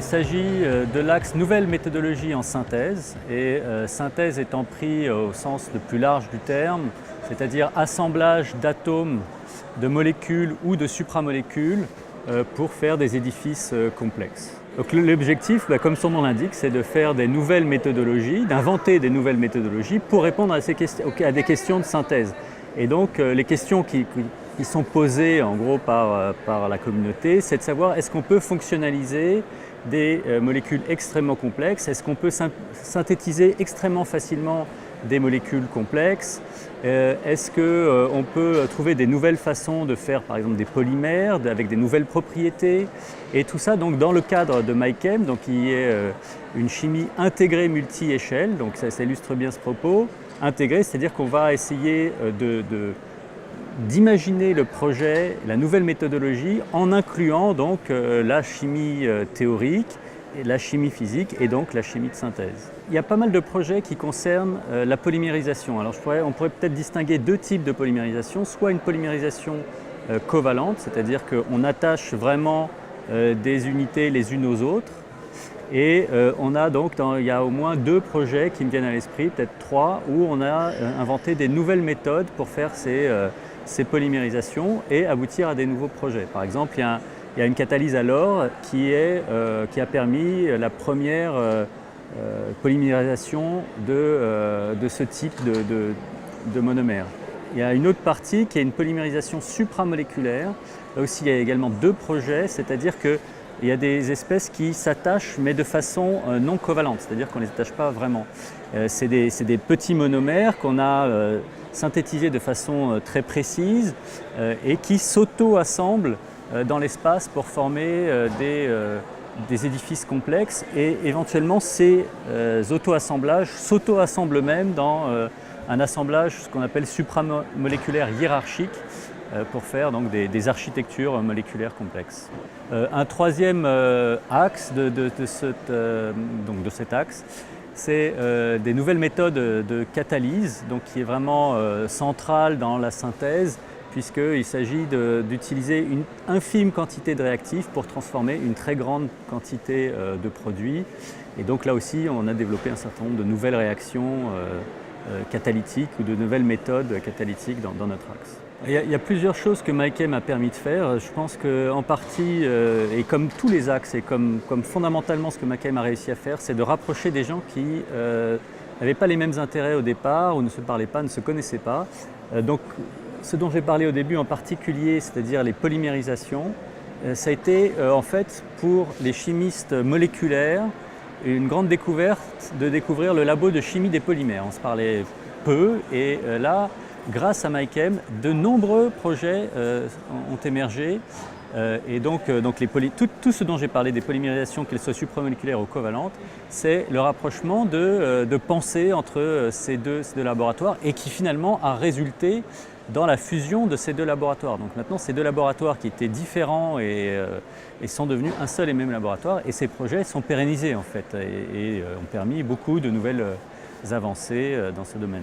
il s'agit de l'axe nouvelle méthodologie en synthèse, et synthèse étant pris au sens le plus large du terme, c'est-à-dire assemblage d'atomes, de molécules ou de supramolécules pour faire des édifices complexes. Donc l'objectif, comme son nom l'indique, c'est de faire des nouvelles méthodologies, d'inventer des nouvelles méthodologies pour répondre à des questions de synthèse. Et donc les questions qui sont posées en gros par la communauté, c'est de savoir est-ce qu'on peut fonctionnaliser des molécules extrêmement complexes, est-ce qu'on peut synthétiser extrêmement facilement des molécules complexes, est-ce qu'on peut trouver des nouvelles façons de faire par exemple des polymères avec des nouvelles propriétés, et tout ça donc dans le cadre de MyChem, donc qui est une chimie intégrée multi-échelle, donc ça illustre bien ce propos. Intégrée, c'est-à-dire qu'on va essayer d'imaginer le projet, la nouvelle méthodologie, en incluant donc la chimie théorique, et la chimie physique et donc la chimie de synthèse. Il y a pas mal de projets qui concernent la polymérisation. Alors on pourrait peut-être distinguer deux types de polymérisation, soit une polymérisation covalente, c'est-à-dire qu'on attache vraiment des unités les unes aux autres, et il y a au moins deux projets qui me viennent à l'esprit, peut-être trois, où on a inventé des nouvelles méthodes pour faire ces polymérisations et aboutir à des nouveaux projets. Par exemple, il y a une catalyse à l'or qui a permis la première polymérisation de ce type de monomère. Il y a une autre partie qui est une polymérisation supramoléculaire. Là aussi, il y a également deux projets, c'est-à-dire qu'il y a des espèces qui s'attachent mais de façon non covalente, c'est-à-dire qu'on ne les attache pas vraiment. C'est des petits monomères qu'on a synthétisés de façon très précise et qui s'auto-assemblent dans l'espace pour former des édifices complexes, et éventuellement ces auto-assemblages s'auto-assemblent même dans un assemblage, ce qu'on appelle supramoléculaire hiérarchique, pour faire donc des architectures moléculaires complexes. Un troisième axe de cet axe, c'est des nouvelles méthodes de catalyse, donc qui est vraiment centrale dans la synthèse, puisqu'il s'agit d'utiliser une infime quantité de réactifs pour transformer une très grande quantité de produits. Et donc là aussi, on a développé un certain nombre de nouvelles réactions catalytiques ou de nouvelles méthodes catalytiques dans notre axe. Il y a plusieurs choses que MyChem a permis de faire. Je pense qu'en partie, et comme tous les axes, et comme fondamentalement ce que MyChem a réussi à faire, c'est de rapprocher des gens qui n'avaient pas les mêmes intérêts au départ, ou ne se parlaient pas, ne se connaissaient pas. Donc, ce dont j'ai parlé au début en particulier, c'est-à-dire les polymérisations, ça a été en fait pour les chimistes moléculaires une grande découverte de découvrir le labo de chimie des polymères. On se parlait peu, et là, grâce à MyChem, de nombreux projets ont émergé. Et donc tout ce dont j'ai parlé des polymérisations, qu'elles soient supramoléculaires ou covalentes, c'est le rapprochement de pensée entre ces deux laboratoires, et qui finalement a résulté dans la fusion de ces deux laboratoires. Donc maintenant, ces deux laboratoires qui étaient différents et sont devenus un seul et même laboratoire, et ces projets sont pérennisés en fait et ont permis beaucoup de nouvelles avancées dans ce domaine.